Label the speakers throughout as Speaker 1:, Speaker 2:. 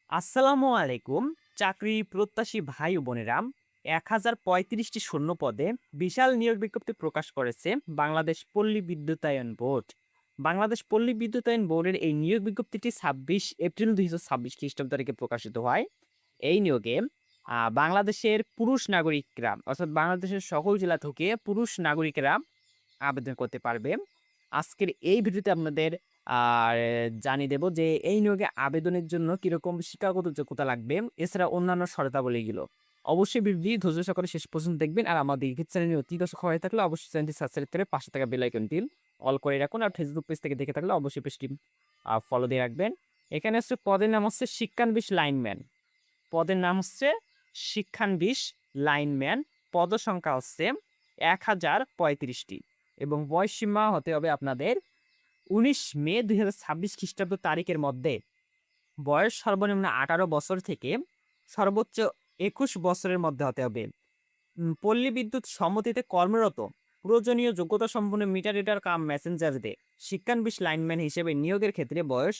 Speaker 1: আসসালামু আলাইকুম। চাকরি প্রত্যাশী ভাই ও বোনেরা, ১,০৩৫টি শূন্য পদে বিশাল নিয়োগ বিজ্ঞপ্তি প্রকাশ করেছে বাংলাদেশ পল্লী বিদ্যুতায়ন বোর্ড। বাংলাদেশ পল্লী বিদ্যুতায়ন বোর্ডের এই নিয়োগ বিজ্ঞপ্তিটি ২৬ এপ্রিল ২০২৬ খ্রিস্টাব্দ তারিখে প্রকাশিত হয়। এই নিয়োগে বাংলাদেশের পুরুষ নাগরিকরা অর্থাৎ বাংলাদেশের সকল জেলা থেকে পুরুষ নাগরিকেরা আবেদন করতে পারবে। আজকের এই ভিডিওতে আপনাদের আর জানিয়ে দেব যে এই নিয়োগে আবেদনের জন্য কিরকম শিক্ষাগত যোগ্যতা লাগবে, এছাড়া অন্যান্য শর্তাবলীগুলো। অবশ্যই ভিডিওটি ধৈর্য সহকারে শেষ পর্যন্ত দেখবেন। আর আমাদের ইউটিউব চ্যানেলে নতুন দর্শক হয়ে থাকলে অবশ্যই চ্যানেলটি সাবস্ক্রাইব করে পাশে থাকা বেল আইকনটি অল করে রাখুন। আর ফেসবুক পেজ থেকে দেখে থাকলে অবশ্যই পেজটি ফলো দিয়ে রাখবেন। এখানে হচ্ছে পদের নাম হচ্ছে শিক্ষানবিশ লাইনম্যান। পদের নাম হচ্ছে শিক্ষানবিশ লাইনম্যান। পদসংখ্যা হচ্ছে ১,০৩৫টি এবং বয়সসীমা হতে হবে আপনাদের ১৯ মে ২০২৬ খ্রিস্টাব্দ তারিখের মধ্যে। বয়স সর্বনিম্ন ১৮ বছর থেকে সর্বোচ্চ ২১ বছরের মধ্যে হতে হবে। পল্লী বিদ্যুৎ সমিতিতে কর্মরত প্রয়োজনীয় যোগ্যতা সম্পন্ন মিটার রিডার কাম মেসেঞ্জারদের শিক্ষানবিশ লাইনম্যান হিসেবে নিয়োগের ক্ষেত্রে বয়স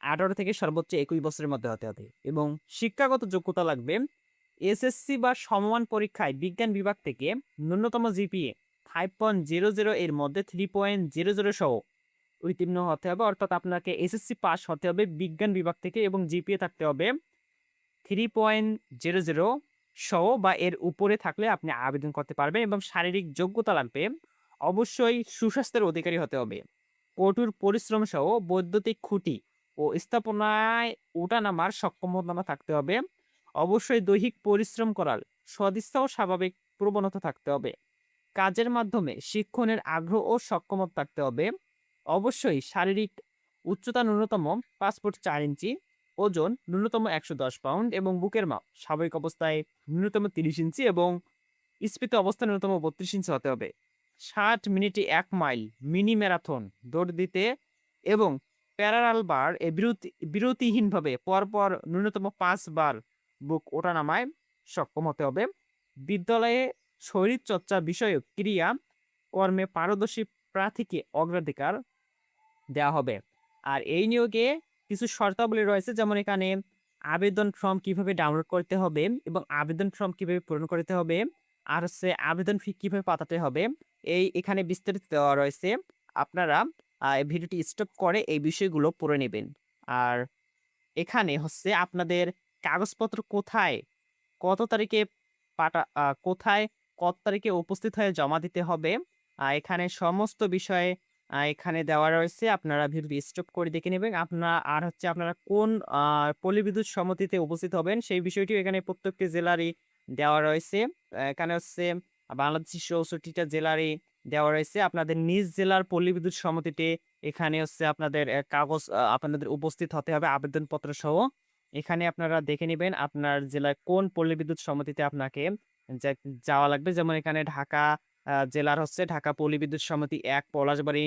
Speaker 1: ১৮ থেকে সর্বোচ্চ ২১ বছরের মধ্যে হতে হবে এবং শিক্ষাগত যোগ্যতা লাগবে এসএসসি বা সমমান পরীক্ষায় বিজ্ঞান বিভাগ থেকে ন্যূনতম জিপিএ 5.00 এর মধ্যে 3.00 সহ উত্তীর্ণ হতে হবে। অর্থাৎ আপনাকে এসএসসি পাস হতে হবে বিজ্ঞান বিভাগ থেকে এবং জিপিএ থাকতে হবে 3.00 সহ বা এর উপরে থাকলে আপনি আবেদন করতে পারবেন এবং শারীরিক যোগ্যতা লাগবে অবশ্যই সুস্বাস্থ্যের অধিকারী হতে হবে। কঠোর পরিশ্রম সহ বৈদ্যুতিক খুঁটি ও স্থাপনায় ওঠানামার সক্ষমতা থাকতে হবে। অবশ্যই দৈহিক পরিশ্রম করার সদিচ্ছা ও স্বাভাবিক প্রবণতা থাকতে হবে। কাজের মাধ্যমে শিক্ষণের আগ্রহ ও সক্ষমতা থাকতে হবে। অবশ্যই শারীরিক উচ্চতা ন্যূনতম ৫ ফুট ৪ ইঞ্চি, ওজন ন্যূনতম ১১০ পাউন্ড এবং বুকের মাপ স্বাভাবিক অবস্থায় ন্যূনতম ৩০ ইঞ্চি এবং স্ফীত অবস্থায় ন্যূনতম ৩২ ইঞ্চি হতে হবে। ৬০ মিনিটে ১ মাইল মিনি ম্যারাথন দৌড় দিতে এবং প্যারালাল বার বিরতিহীনভাবে পরপর ন্যূনতম ৫ বার বুক ওঠানামায় সক্ষম হতে হবে। বিদ্যালয়ে শরীরচর্চা বিষয়ক ক্রিয়া কর্মে পারদর্শী প্রার্থীকে অগ্রাধিকার দেওয়া হবে। আর এই নিয়োগে কিছু শর্তাবলী রয়েছে, যেমন এখানে আবেদন ফর্ম কিভাবে ডাউনলোড করতে হবে এবং আবেদন ফর্ম কিভাবে পূরণ করতে হবে, আর হচ্ছে আবেদন ফি কিভাবে পাঠাতে হবে, এখানে বিস্তারিত দেওয়া রয়েছে। আপনারা এই ভিডিওটি স্টপ করে এই বিষয়গুলো পড়ে নেবেন। আর এখানে হচ্ছে আপনাদের কাগজপত্র কোথায়, কত তারিখে কোথায়, কত তারিখে উপস্থিত হয়ে জমা দিতে হবে, এখানে সমস্ত বিষয়ে এখানে দেওয়া রয়েছে। আপনারা ভিডিওটি স্টপ করে দেখে নেবেন। আর হচ্ছে আপনারা কোন পল্লী বিদ্যুৎ সমিতিতে উপস্থিত হবেন সেই বিষয়টিও এখানে প্রত্যেকটি জেলারই দেওয়া রয়েছে। এখানে হচ্ছে বাংলাদেশের ৬৪টা জেলারই দেওয়া রয়েছে। আপনাদের নিজ জেলার পল্লী বিদ্যুৎ সমিতিতে এখানে হচ্ছে আপনাদের কাগজ আপনাদের উপস্থিত হতে হবে আবেদনপত্র সহ। এখানে আপনারা দেখে নিবেন আপনার জেলায় কোন পল্লী বিদ্যুৎ সমিতিতে আপনাকে যা যাওয়া লাগবে। যেমন এখানে ঢাকা জেলার হচ্ছে ঢাকা পল্লী বিদ্যুৎ সমিতি ১ পলাশবাড়ি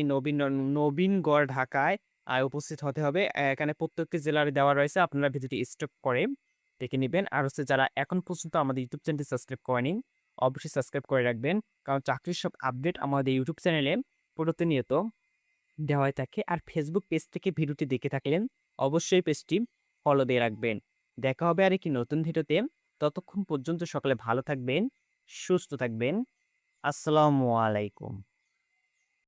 Speaker 1: নবীনগড় ঢাকায় উপস্থিত হতে হবে। এখানে প্রত্যেকটি জেলার দেওয়া রয়েছে। আপনারা ভিডিওটি স্টপ করে দেখে নিবেন। আর হচ্ছে যারা এখন পর্যন্ত আমাদের ইউটিউব চ্যানেলটি সাবস্ক্রাইব করেনি, অবশ্যই সাবস্ক্রাইব করে রাখবেন। কারণ চাকরির সব আপডেট আমাদের ইউটিউব চ্যানেলে প্রতিনিয়ত দেওয়া হয়ে থাকে। আর ফেসবুক পেজ থেকে ভিডিওটি দেখে থাকলেন অবশ্যই পেজটি ফলো দিয়ে রাখবেন। দেখা হবে আরেকটি নতুন ভিডিওতে। ততক্ষণ পর্যন্ত সকলে ভালো থাকবেন, সুস্থ থাকবেন। আসসালামু আলাইকুম।